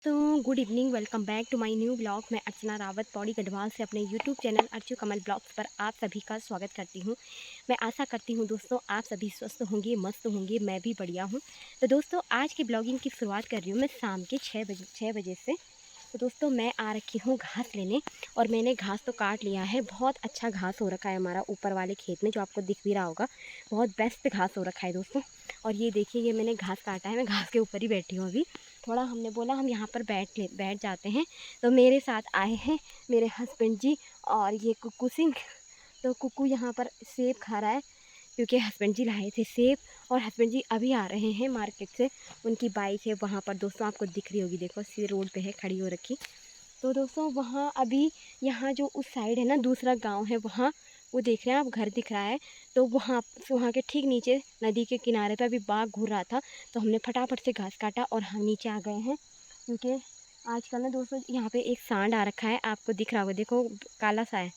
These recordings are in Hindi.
तो good evening, welcome back to my new blog. मैं अर्चना रावत पौड़ी गढ़वाल से अपने YouTube channel Archu Kamal blogs पर आप सभी का स्वागत करती हूं। मैं आशा करती हूं दोस्तों आप सभी स्वस्थ होंगे, मस्त होंगे, मैं भी बढ़िया हूं। तो दोस्तों आज की ब्लॉगिंग की शुरुआत कर रही हूं मैं शाम के 6 बजे से। तो दोस्तों मैं आ रखी हूँ घास लेने और मैंने घास तो काट लिया है। बहुत अच्छा घास हो रखा है हमारा ऊपर वाले खेत में, जो आपको दिख भी रहा होगा। बहुत बेस्ट घास हो रखा है दोस्तों। और ये देखिए, ये मैंने घास काटा है, मैं घास के ऊपर ही बैठी हूँ अभी। थोड़ा हमने बोला हम यहाँ पर बैठ जाते हैं। तो मेरे साथ आए हैं मेरे हस्बैंड जी और ये कुक्कू सिंह। तो कुक्कू यहाँ पर सेब खा रहा है क्योंकि हस्बैंड जी लाए थे सेब। और हस्बैंड जी अभी आ रहे हैं मार्केट से। उनकी बाइक है वहाँ पर दोस्तों, आपको दिख रही होगी, देखो सीधे रोड पे है खड़ी हो रखी। तो दोस्तों वहाँ अभी, यहाँ जो उस साइड है ना, दूसरा गांव है वहाँ, वो देख रहे हैं आप, घर दिख रहा है। तो वहाँ के ठीक नीचे नदी के किनारे पे अभी बाघ घूर रहा था। तो हमने फटाफट से घास काटा और हम नीचे आ गए हैं क्योंकि आजकल ना दोस्तों यहाँ पे एक सांड आ रखा है, आपको दिख रहा होगा, देखो काला सा है,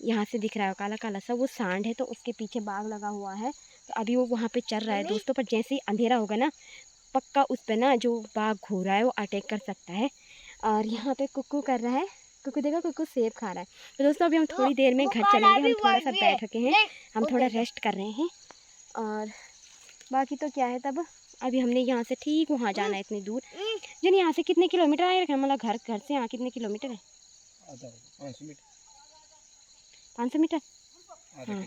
यहाँ से दिख रहा है काला काला सा, वो सांड है। तो उसके पीछे बाघ लगा हुआ है। तो अभी वो वहाँ पे चल रहा है दोस्तों, पर जैसे ही अंधेरा होगा ना, पक्का उस पर ना जो बाघ घूर रहा है वो अटैक कर सकता है। और यहाँ पे कुक्कू कर रहा है, कुक्कू देखो, कुक्कू सेब खा रहा है। तो दोस्तों अभी हम थोड़ी देर में घर चलेंगे, हम थोड़ा सा बैठ रखे हैं, हम थोड़ा रेस्ट कर रहे हैं। और बाकी तो क्या है, तब अभी हमने यहाँ से ठीक वहाँ जाना है इतनी दूर। जन यहाँ से कितने किलोमीटर आए रखे, मतलब घर से यहाँ कितने किलोमीटर है? 500 मीटर। हाँ,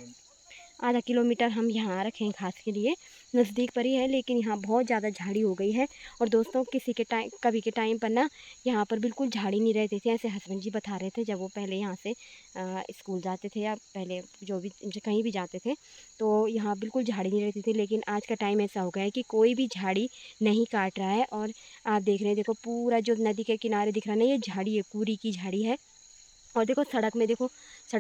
आधा किलोमीटर हम यहाँ रखे हैं घास के लिए। नज़दीक पर ही है लेकिन यहाँ बहुत ज़्यादा झाड़ी हो गई है। और दोस्तों कभी के टाइम पर ना यहाँ पर बिल्कुल झाड़ी नहीं रहती थी, ऐसे हस्बैंड जी बता रहे थे जब वो पहले यहाँ से स्कूल जाते थे या पहले जो कहीं भी जाते थे, तो यहाँ बिल्कुल झाड़ी नहीं रहती थी। लेकिन आज का टाइम ऐसा हो गया है कि कोई भी झाड़ी नहीं काट रहा है। और आप देख रहे हैं, देखो पूरा जो नदी के किनारे दिख रहा है ना, ये झाड़ी है, पूरी की झाड़ी है। और देखो सड़क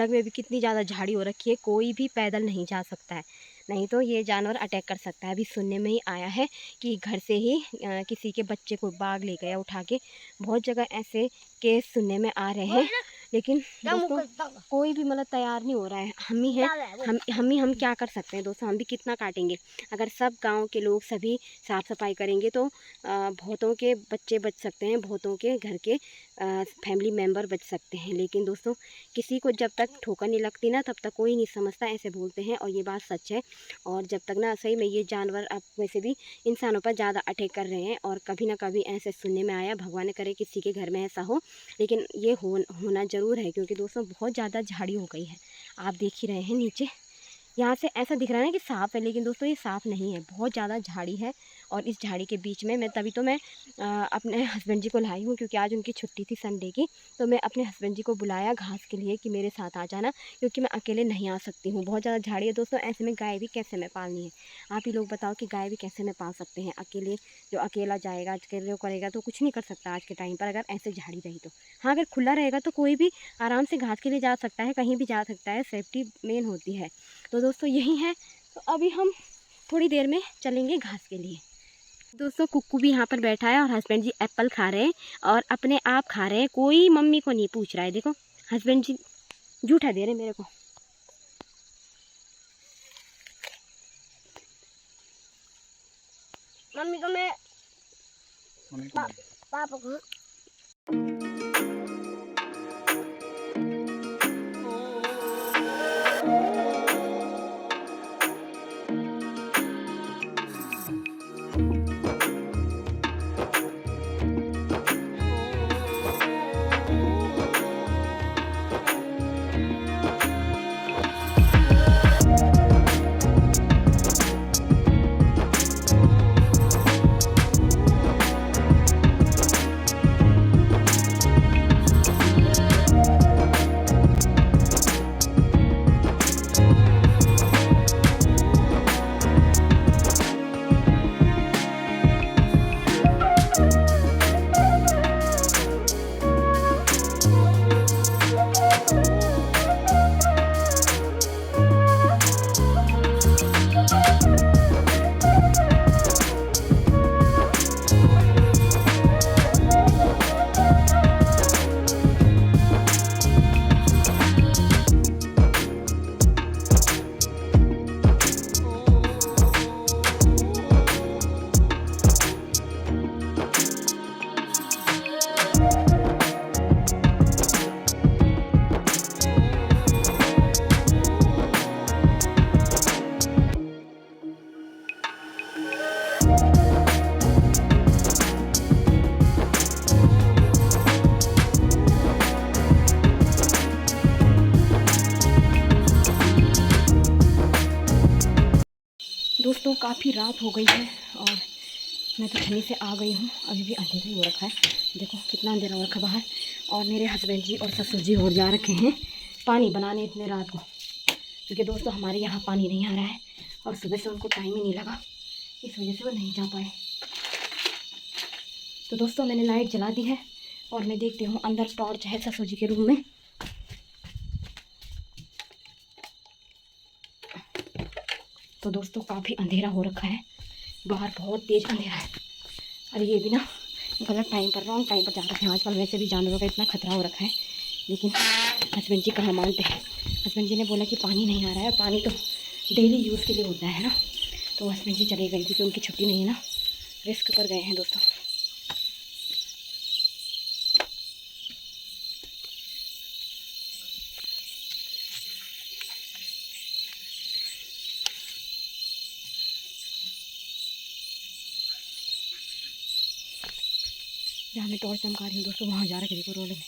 में भी कितनी ज़्यादा झाड़ी हो रखी है, कोई भी पैदल नहीं जा सकता है, नहीं तो ये जानवर अटैक कर सकता है। अभी सुनने में ही आया है कि घर से ही किसी के बच्चे को बाघ ले गया उठा के। बहुत जगह ऐसे केस सुनने में आ रहे हैं, लेकिन दोस्तों कोई भी मतलब तैयार नहीं हो रहा है। हम क्या कर सकते हैं दोस्तों, हम भी कितना काटेंगे। अगर सब गांव के लोग सभी साफ़ सफाई करेंगे तो बहुतों के बच्चे बच सकते हैं, बहुतों के घर के फैमिली मेम्बर बच सकते हैं। लेकिन दोस्तों किसी को जब तक ठोकर नहीं लगती ना, तब तक कोई नहीं समझता, ऐसे बोलते हैं और ये बात सच है। और जब तक ना सही में ये जानवर अब वैसे भी इंसानों पर ज़्यादा अटैक कर रहे हैं, और कभी ना कभी ऐसे सुनने में आया, भगवान न करे किसी के घर में ऐसा हो, लेकिन ये होना ज़रूर है क्योंकि दोस्तों बहुत ज़्यादा झाड़ी हो गई है। आप देख ही रहे हैं नीचे, यहाँ से ऐसा दिख रहा है ना कि साफ़ है, लेकिन दोस्तों ये साफ़ नहीं है, बहुत ज़्यादा झाड़ी है। और इस झाड़ी के बीच में तभी तो मैं अपने हस्बैंड जी को लाई हूँ क्योंकि आज उनकी छुट्टी थी संडे की। तो मैं अपने हस्बैंड जी को बुलाया घास के लिए कि मेरे साथ आ जाना, क्योंकि मैं अकेले नहीं आ सकती हूँ, बहुत ज़्यादा झाड़ी है दोस्तों। ऐसे में गाय भी कैसे मैं पालनी है, आप ही लोग बताओ कि गाय भी कैसे मैं पाल सकते हैं अकेले। जो अकेला जाएगा, अकेले करेगा तो कुछ नहीं कर सकता आज के टाइम पर, अगर ऐसे झाड़ी रही तो। हाँ, अगर खुला रहेगा तो कोई भी आराम से घास के लिए जा सकता है, कहीं भी जा सकता है, सेफ्टी मेन होती है। तो दोस्तों यही है। तो अभी हम थोड़ी देर में चलेंगे घास के लिए। दोस्तों कुक्कू भी यहाँ पर बैठा है और हस्बैंड जी एप्पल खा रहे हैं और अपने आप खा रहे हैं, कोई मम्मी को नहीं पूछ रहा है। देखो हस्बैंड जी जूठा दे रहे मेरे को। मम्मी को मैं पापा को काफ़ी रात हो गई है और मैं तो छनी से आ गई हूँ। अभी भी अंधेरा ही हो रखा है, देखो कितना अंधेरा हो रखा बाहर। और मेरे हस्बैंड जी और ससुर जी और जा रखे हैं पानी बनाने इतने रात को, क्योंकि दोस्तों हमारे यहाँ पानी नहीं आ रहा है और सुबह से उनको टाइम ही नहीं लगा, इस वजह से वो नहीं जा पाए। तो दोस्तों मैंने लाइट जला दी है और मैं देखती हूँ अंदर टॉर्च है ससुर जी के रूम में। तो दोस्तों काफ़ी अंधेरा हो रखा है, बाहर बहुत तेज़ अंधेरा है। और ये भी ना गलत टाइम पर, रॉन्ग टाइम पर जा रखे हैं। आजकल वैसे भी जानवरों का इतना खतरा हो रखा है, लेकिन हस्बैंड जी कहाँ मानते हैं। हस्बैंड जी ने बोला कि पानी नहीं आ रहा है, पानी तो डेली यूज़ के लिए होता है ना। तो हस्बैंड जी चले गए क्योंकि उनकी छुट्टी नहीं है ना, रिस्क पर गए हैं दोस्तों। जहाँ मैं टॉर्च चमका रही हूँ दोस्तों, वहाँ जा रखे देखो रोले में,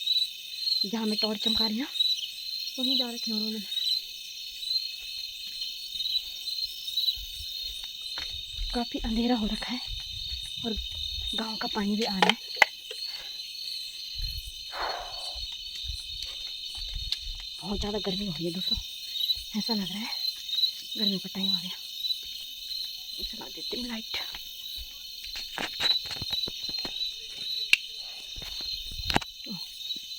जहाँ मैं टॉर्च चमका रही हूँ वहीं जा रखे हैं रोले में। काफ़ी अंधेरा हो रखा है और गांव का पानी भी आ रहा है। बहुत ज़्यादा गर्मी हो रही है दोस्तों, ऐसा लग रहा है गर्मी का टाइम आ गया। चला देती हूँ लाइट।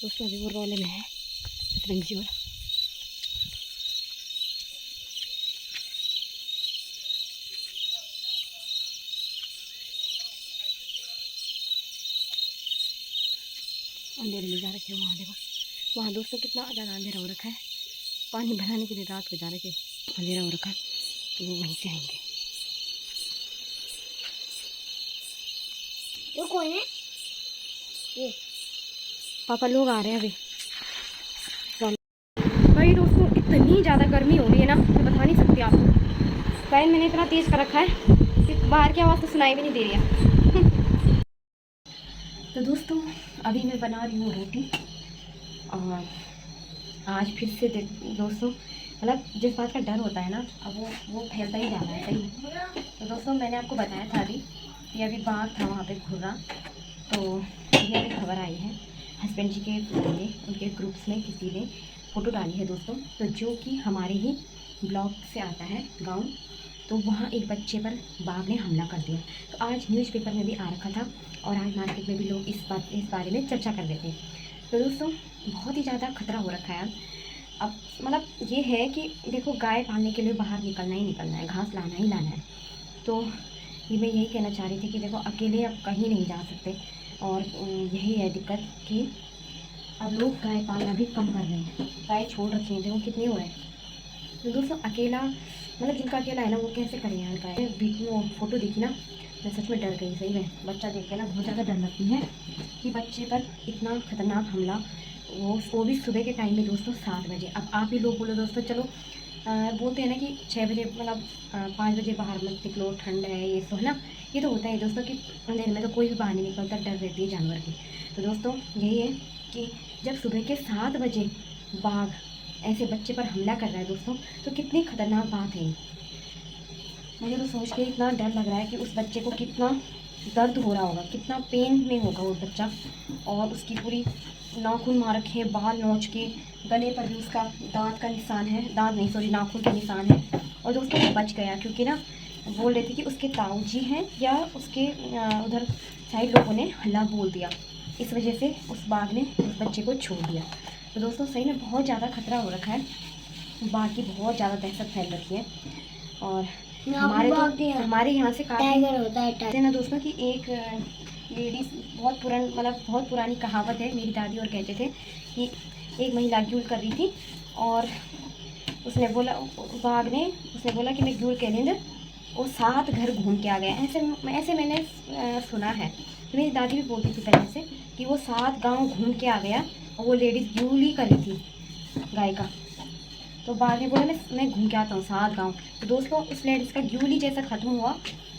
दोस्तों अभी वो रोले में है हस्बैंड जी और अंधेरे में जा रखे हैं। वहाँ देखो, वहाँ दोस्तों कितना ज़्यादा अंधेरा हो रखा है। पानी भराने के लिए रात को जा रखे, अंधेरा हो रखा है, तो वो वहीं से आएंगे। वो कौन है? ये पापा लोग आ रहे हैं अभी। भाई दोस्तों इतनी ज़्यादा गर्मी हो रही है ना, मैं बता नहीं सकती आपको। फैन मैंने इतना तेज़ कर रखा है कि बाहर की आवाज़ तो सुनाई भी नहीं दे रही है। तो दोस्तों अभी मैं बना रही हूँ रोटी। और आज फिर से दोस्तों मतलब जिस बात का डर होता है ना, अब वो फैलता ही जा रहा है सही। तो दोस्तों मैंने आपको बताया था अभी कि अभी बाघ था वहाँ पे घूर रहा, तो ये अभी खबर आई है हस्बैंड जी के लिए, उनके ग्रुप्स में किसी ने फ़ोटो डाली है दोस्तों, तो जो कि हमारे ही ब्लॉक से आता है गांव। तो वहाँ एक बच्चे पर बाघ ने हमला कर दिया। तो आज न्यूज़पेपर में भी आ रखा था और आज मार्केट में भी लोग इस बारे में चर्चा कर रहे थे। तो दोस्तों बहुत ही ज़्यादा खतरा हो रखा है। अब मतलब ये है कि देखो गाय पालने के लिए बाहर निकलना ही निकलना है, घास लाना ही लाना है। तो ये मैं यही कहना चाह रही थी कि देखो अकेले अब कहीं नहीं जा सकते, और यही है दिक्कत कि अब लोग गाय पालना भी कम कर रहे हैं, गाय छोड़ रखी हैं, देखो कितनी हो रहे हैं। तो दोस्तों अकेला मतलब जिनका अकेला है ना वो कैसे करें यार गाय। वो फ़ोटो देखी ना, मैं सच में डर गई सही में। बच्चा देख के ना बहुत ज़्यादा डर लगती है कि बच्चे पर इतना खतरनाक हमला, वो भी सुबह के टाइम में दोस्तों 7 बजे। अब आप ही लोग बोलो दोस्तों, चलो बोलते हैं ना कि 6 बजे मतलब 5 बजे बाहर मत निकलो, ठंड है ये सो है ना, ये तो होता है दोस्तों कि अंधेरे में तो कोई भी बाहर नहीं निकलता, डर रहती है जानवर की। तो दोस्तों यही है कि जब सुबह के 7 बजे बाघ ऐसे बच्चे पर हमला कर रहा है दोस्तों, तो कितनी खतरनाक बात है। मुझे तो सोच के इतना डर लग रहा है कि उस बच्चे को कितना दर्द हो रहा होगा, कितना पेन में होगा वो बच्चा। और उसकी पूरी नाखून मार रखे हैं, बाल नोच के, गले पर भी उसका दांत का निशान है, दांत नहीं सॉरी नाखून के निशान है। और दोस्तों वो बच गया क्योंकि ना बोल रहे थे कि उसके ताऊ जी हैं या उसके उधर साइड लोगों ने हल्ला बोल दिया, इस वजह से उस बाघ ने उस बच्चे को छोड़ दिया। तो दोस्तों सही में बहुत ज़्यादा खतरा हो रखा है, बाघ की बहुत ज़्यादा दहशत फैल रखी है। और हमारे यहाँ से टाइगर होता है काफ़ी ना दोस्तों कि एक लेडीज बहुत पुरानी कहावत है, मेरी दादी और कहते थे कि एक महिला ग्यूल कर रही थी और उसने बोला कि मैं ग्यूल के लिए वो 7 घर घूम के आ गया। ऐसे मैंने सुना है। तो मेरी दादी भी बोलती थी पहले से कि वो 7 गांव घूम के आ गया और वो लेडीज़ ग्यूल ही कर रही थी गाय का। तो बाद में बोला मैं घूम के आता हूँ 7 गांव। तो दोस्तों उस लेडीज़ का ग्यूल ही जैसा ख़त्म हुआ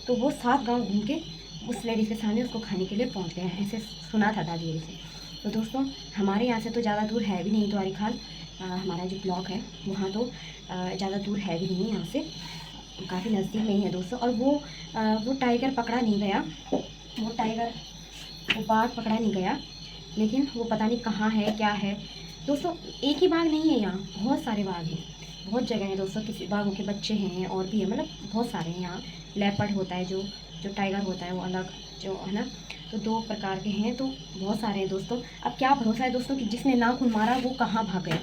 तो वो 7 गांव घूम के उस लेडीज़ के सामने उसको खाने के लिए पहुँच गया, ऐसे सुना था दादी से। तो दोस्तों हमारे यहाँ से तो ज़्यादा दूर है भी नहीं द्वारी खाल, हमारा जो ब्लॉक है वहाँ तो ज़्यादा दूर है भी नहीं यहाँ से। काफ़ी नज़दीक में ही है दोस्तों। और वो टाइगर पकड़ा नहीं गया, वो बाघ पकड़ा नहीं गया, लेकिन वो पता नहीं कहाँ है, क्या है दोस्तों। एक ही बाघ नहीं है यहाँ, बहुत सारे बाघ हैं, बहुत जगह है दोस्तों। किसी बाघों के बच्चे हैं और भी है, मतलब बहुत सारे हैं यहाँ। लेपर्ड होता है, जो टाइगर होता है वो अलग, जो है ना, तो 2 प्रकार के हैं, तो बहुत सारे हैं दोस्तों। अब क्या भरोसा है दोस्तों कि जिसने नाखून मारा वो कहाँ भाग गया,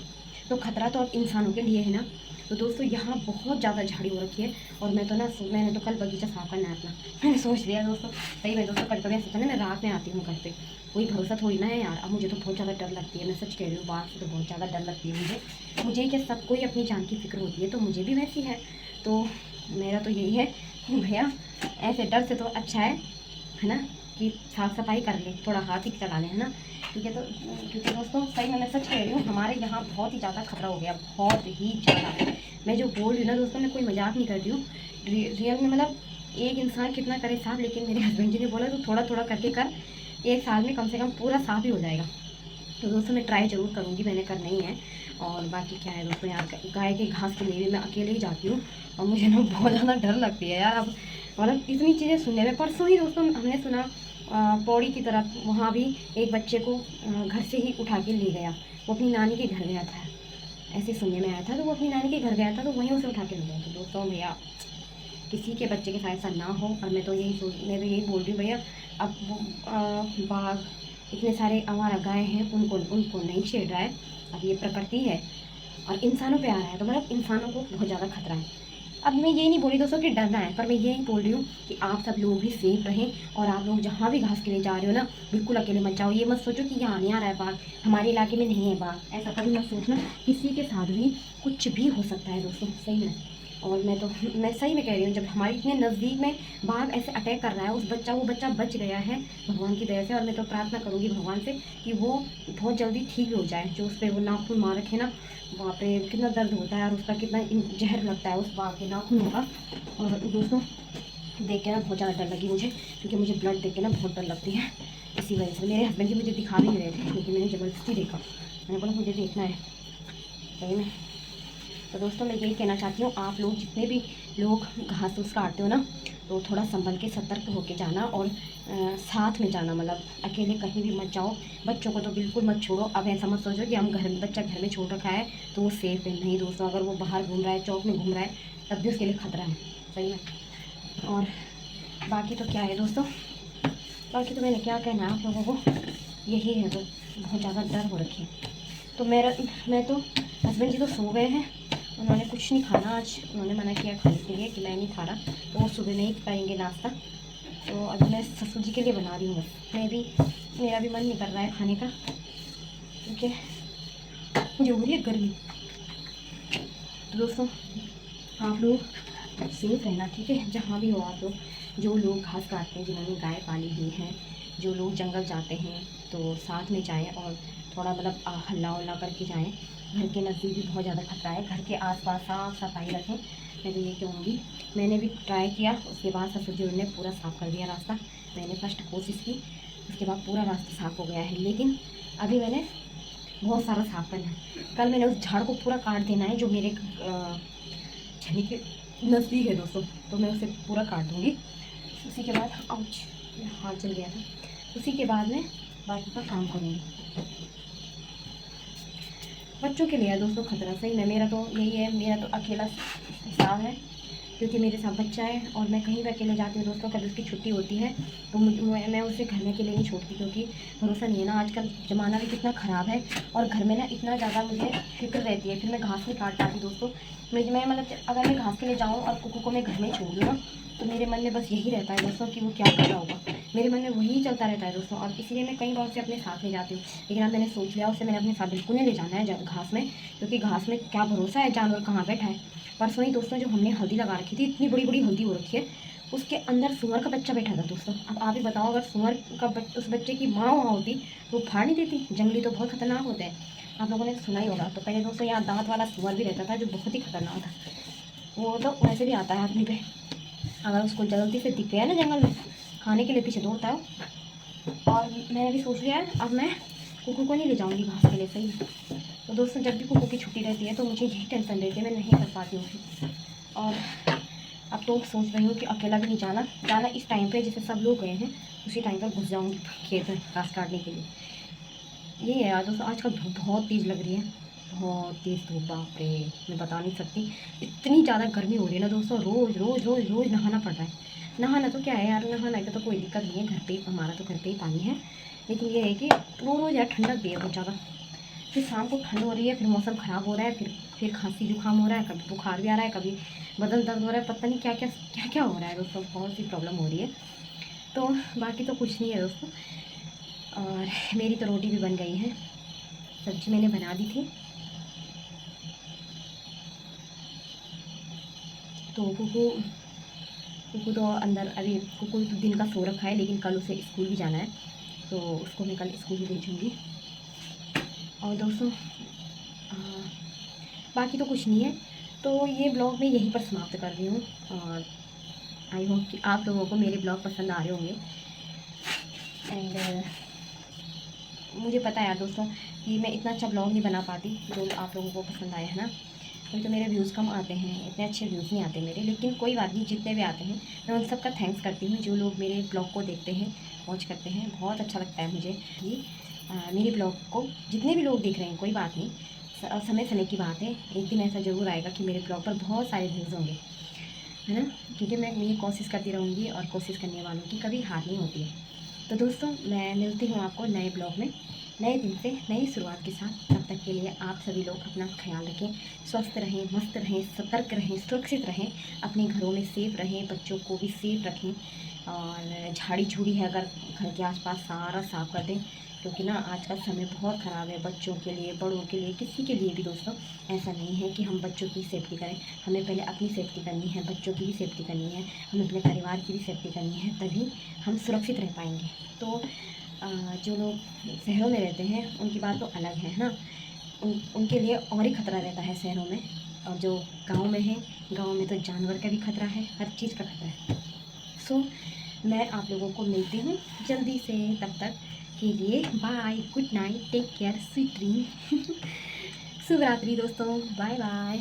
तो खतरा तो अब इंसानों के लिए है ना। तो दोस्तों यहाँ बहुत ज़्यादा झाड़ी हो रखी है, और मैंने तो कल बगीचा साफ करना है अपना। मैंने सोच लिया दोस्तों, सही में दोस्तों, कभी कभी ऐसा होता है ना, मैं रात में आती हूँ घर पे, कोई भरोसा थोड़ी ना है यार। अब मुझे तो बहुत ज़्यादा डर लगती है, मैं सच कह रही हूँ, बात से तो बहुत ज़्यादा डर लगती है मुझे क्या, सबको ही अपनी जान की फिक्र होती है, तो मुझे भी वैसी है। तो मेरा तो यही है कि भैया ऐसे डर से तो अच्छा है ना, कि साफ़ सफाई कर ले, थोड़ा हाथ ही चला लें, है ना। ठीक है, तो क्योंकि दोस्तों सही में मैं सच कह रही हूँ, हमारे यहाँ बहुत ही ज़्यादा खतरा हो गया, बहुत ही ज़्यादा। मैं जो बोल रही हूँ ना दोस्तों, मैं कोई मजाक नहीं कर रही हूँ, रियल में। मतलब एक इंसान कितना करे साफ, लेकिन मेरे हस्बैंड जी ने बोला तो थोड़ा थोड़ा करके कर, 1 साल में कम से कम पूरा साफ ही हो जाएगा। तो दोस्तों मैं ट्राई ज़रूर करूँगी, मैंने करना ही है। और बाकी क्या है दोस्तों, यहाँ गाय के घास के लिए भी मैं अकेले ही जाती हूँ, और मुझे ना बहुत ज़्यादा डर लगती है यार। अब मतलब इतनी चीज़ें सुनने में, परसों ही दोस्तों हमने सुना पौड़ी की तरफ, वहाँ भी एक बच्चे को घर से ही उठा के ले गया, वो अपनी नानी के घर गया था, ऐसे सुनने में आया था। तो वो अपनी नानी के घर गया था, तो वहीं उसे उठा के ले गया। तो दोस्तों भैया किसी के बच्चे के साथ ऐसा ना हो, और मैं तो यही बोल रही हूँ भैया। अब वो बाघ, इतने सारे आवारा गाय हैं, उनको नहीं छेड़ रहा है। अब ये प्रकृति है और इंसानों पे आ रहा है, तो मतलब इंसानों को बहुत ज़्यादा खतरा है। अब मैं ये नहीं बोल रही दोस्तों कि डरना है, पर मैं यही बोल रही हूँ कि आप सब लोग भी सेफ रहें, और आप लोग जहाँ भी घास के लिए जा रहे हो ना, बिल्कुल अकेले मत जाओ। ये मत सोचो कि यहाँ नहीं आ रहा है बाघ, हमारे इलाके में नहीं है बाघ, ऐसा कभी मत सोचना। किसी के साथ भी कुछ भी हो सकता है दोस्तों, सही में। और मैं सही में कह रही हूँ, जब हमारे इतने नज़दीक में बाघ ऐसे अटैक कर रहा है, वो बच्चा बच गया है भगवान की दया से। और मैं तो प्रार्थना करूँगी भगवान से कि वो बहुत जल्दी ठीक हो जाए। जो उस पर वो नाखून मार रखे ना, वहाँ पे कितना दर्द होता है, और उसका कितना जहर लगता है उस बाघ के नाखूनों का। और दोस्तों देख के ना बहुत ज़्यादा डर लगी मुझे, क्योंकि मुझे ब्लड देख के ना बहुत डर लगती है। इसी वजह से मेरे हस्बैंड जी मुझे दिखा भी नहीं रहे थे, लेकिन मैंने ज़बरदस्ती देखा, मैंने बोला मुझे देखना है सही में। तो दोस्तों मैं यही कहना चाहती हूँ, आप लोग जितने भी लोग घास फूस काटते हो ना, तो थोड़ा संभल के सतर्क होके जाना, और साथ में जाना, मतलब अकेले कहीं भी मत जाओ। बच्चों को तो बिल्कुल मत छोड़ो। अब ऐसा मत सोचो कि बच्चा घर में छोड़ रखा है तो वो सेफ़ है, नहीं दोस्तों। अगर वो बाहर घूम रहा है, चौक में घूम रहा है, तब भी उसके लिए खतरा है, सही में। और बाकी तो क्या है दोस्तों, बाकी तो मैंने क्या कहना है आप लोगों को, यही है, तो बहुत ज़्यादा डर हो रखी है। तो मैं तो हस्बैंड जी तो सो गए हैं, उन्होंने कुछ नहीं खाना आज, उन्होंने मना किया खाने के लिए कि मैं नहीं खा रहा, तो वो सुबह में ही करेंगे नाश्ता। तो अभी मैं ससुर जी के लिए बना रही हूँ बस। मेरा भी मन नहीं कर रहा है खाने का, क्योंकि मुझे हो रही है गर्मी। तो दोस्तों आप लोग सेफ रहना, ठीक है, जहाँ भी हो आप लोग। जो लोग घास काटते हैं, जिन्होंने गाय पाली हुई है, जो लोग जंगल जाते हैं, तो साथ में जाएं, और थोड़ा मतलब हल्ला उल्ला करके जाएं। घर के नज़दीक भी बहुत ज़्यादा खतरा है, घर के आसपास साफ सफाई रखें। मैं तो ये कहूँगी, मैंने भी ट्राई किया, उसके बाद ससुर जी ने पूरा साफ़ कर दिया रास्ता। मैंने फर्स्ट कोशिश की, उसके बाद पूरा रास्ता साफ़ हो गया है, लेकिन अभी मैंने बहुत सारा साफ़ करना है। कल मैंने उस झाड़ को पूरा काट देना है, जो मेरे छनी के नज़दीक है दोस्तों, तो मैं उसे पूरा काट दूँगी। उसी के बाद हाथ जल गया था, उसी के बाद मैं बाकी का काम करूँगी। बच्चों के लिए है दोस्तों खतरा, सही में। मेरा तो यही है, मेरा तो अकेला हिसाब है, क्योंकि मेरे साथ बच्चा है, और मैं कहीं भी अकेले जाती हूँ दोस्तों। कभी उसकी छुट्टी होती है तो मैं उसे घर में अकेले नहीं छोड़ती, क्योंकि भरोसा नहीं है ना, आजकल ज़माना भी कितना ख़राब है, और घर में ना इतना ज़्यादा मुझे फिक्र रहती है, फिर मैं घास नहीं काट पाती दोस्तों। मैं मतलब अगर मैं घास के लिए जाऊँ और कुकू को मैं घर में छोड़ दूँ ना, तो मेरे मन में बस यही रहता है दोस्तों कि वो क्या कर रहा होगा, मेरे मन में वही चलता रहता है दोस्तों। और इसीलिए मैं कई बार उसे अपने साथ ले जाती हूँ, लेकिन अब मैंने सोच लिया उसे मैंने अपने साथ बिल्कुल नहीं ले जाना है घास में, क्योंकि घास में क्या भरोसा है जानवर कहाँ बैठा है। परसों ही दोस्तों जो हमने हल्दी लगा रखी थी, इतनी बड़ी बड़ी हल्दी हो रखी है, उसके अंदर सुअर का बच्चा बैठा था दोस्तों। अब आप ही बताओ, अगर सुअर का उस बच्चे की माँ वहाँ होती तो वो फाड़ नहीं देती। जंगली तो बहुत खतरनाक होते हैं, आप लोगों ने सुना ही होगा। तो पहले दोस्तों यहाँ दांत वाला सुअर भी रहता था, जो बहुत ही खतरनाक था। वो तो वैसे भी आता है आदमी पे, अगर उसको जल्दी से दिख गया ना जंगल में, खाने के लिए पीछे दौड़ता है। और मैंने भी सोच लिया है, अब मैं कुकू को नहीं ले जाऊँगी घास के लिए, सही। तो दोस्तों जब भी कुकू की छुट्टी रहती है तो मुझे यही टेंशन रहती है, मैं नहीं कर पाती हूँ। और अब तो सोच रही हूँ कि अकेला भी नहीं जाना इस टाइम पे जैसे सब लोग गए हैं उसी टाइम पर घुस जाऊँगी खेत में घास काटने के लिए। ये है यार दोस्तों, आजकल धूप बहुत तेज़ लग रही है, बहुत तेज़ धूप, बाप रे, मैं बता नहीं सकती। इतनी ज़्यादा गर्मी हो रही है ना दोस्तों, रोज़ रोज़ रोज़ रोज़ नहाना पड़ रहा है। नहाना तो क्या है यार, नहाना का तो कोई दिक्कत नहीं है, घर पे हमारा तो घर पे ही पानी है। लेकिन ये है कि रोज़ यार ठंडक भी है बहुत ज़्यादा। फिर शाम को ठंड हो रही है, फिर मौसम ख़राब हो रहा है, फिर खांसी जुकाम हो रहा है, कभी बुखार भी आ रहा है, कभी बदन दर्द हो रहा है, पता नहीं क्या क्या क्या क्या हो रहा है दोस्तों, बहुत सी प्रॉब्लम हो रही है। तो बाकी तो कुछ नहीं है दोस्तों। और मेरी तो रोटी भी बन गई है, सब्जी मैंने बना दी थी। तो कुकू तो अंदर, अभी कुकू तो दिन का सो रखा है, लेकिन कल उसे स्कूल भी जाना है, तो उसको मैं कल स्कूल भी भेजूँगी। और दोस्तों बाकी तो कुछ नहीं है। तो ये ब्लॉग मैं यहीं पर समाप्त कर रही हूँ, और आई होप कि आप लोगों को मेरे ब्लॉग पसंद आ रहे होंगे। एंड मुझे पता है यार दोस्तों कि मैं इतना अच्छा ब्लॉग नहीं बना पाती जो आप लोगों को पसंद आया है ना। कभी तो मेरे व्यूज़ कम आते हैं, इतने अच्छे व्यूज़ नहीं आते मेरे, लेकिन कोई बात नहीं, जितने भी आते हैं मैं उन सब का थैंक्स करती हूँ। जो लोग मेरे ब्लॉग को देखते हैं, वॉच करते हैं, बहुत अच्छा लगता है मुझे कि मेरे ब्लॉग को जितने भी लोग देख रहे हैं, कोई बात नहीं, समय समय की बात है, एक दिन ऐसा ज़रूर आएगा कि मेरे ब्लॉग पर बहुत सारे व्यूज़ होंगे, है ना। क्योंकि मैं ये कोशिश करती रहूँगी, और कोशिश करने वालों की कभी हार नहीं होती है। तो दोस्तों मैं मिलती हूँ आपको नए ब्लॉग में, नए दिन से नई शुरुआत के साथ। तब तक के लिए आप सभी लोग अपना ख्याल रखें, स्वस्थ रहें, मस्त रहें, सतर्क रहें, सुरक्षित रहें, अपने घरों में सेफ रहें, बच्चों को भी सेफ रखें। और झाड़ी झूड़ी है अगर घर के आसपास सारा साफ़ कर दें, क्योंकि ना आज का समय बहुत ख़राब है, बच्चों के लिए, बड़ों के लिए, किसी के लिए भी दोस्तों। ऐसा नहीं है कि हम बच्चों की सेफ्टी करें, हमें पहले अपनी सेफ्टी करनी है, बच्चों की भी सेफ्टी करनी है, हमें अपने परिवार की भी सेफ्टी करनी है, तभी हम सुरक्षित रह पाएंगे। तो जो लोग शहरों में रहते हैं उनकी बात तो अलग है ना, उनके लिए और ही खतरा रहता है शहरों में। और जो गांव में है, गांव में तो जानवर का भी खतरा है, हर चीज़ का खतरा है। सो मैं आप लोगों को मिलती हूँ जल्दी से, तब तक के लिए bye, good night, take care, sweet dream. शुभ रात्रि दोस्तों, बाय बाय।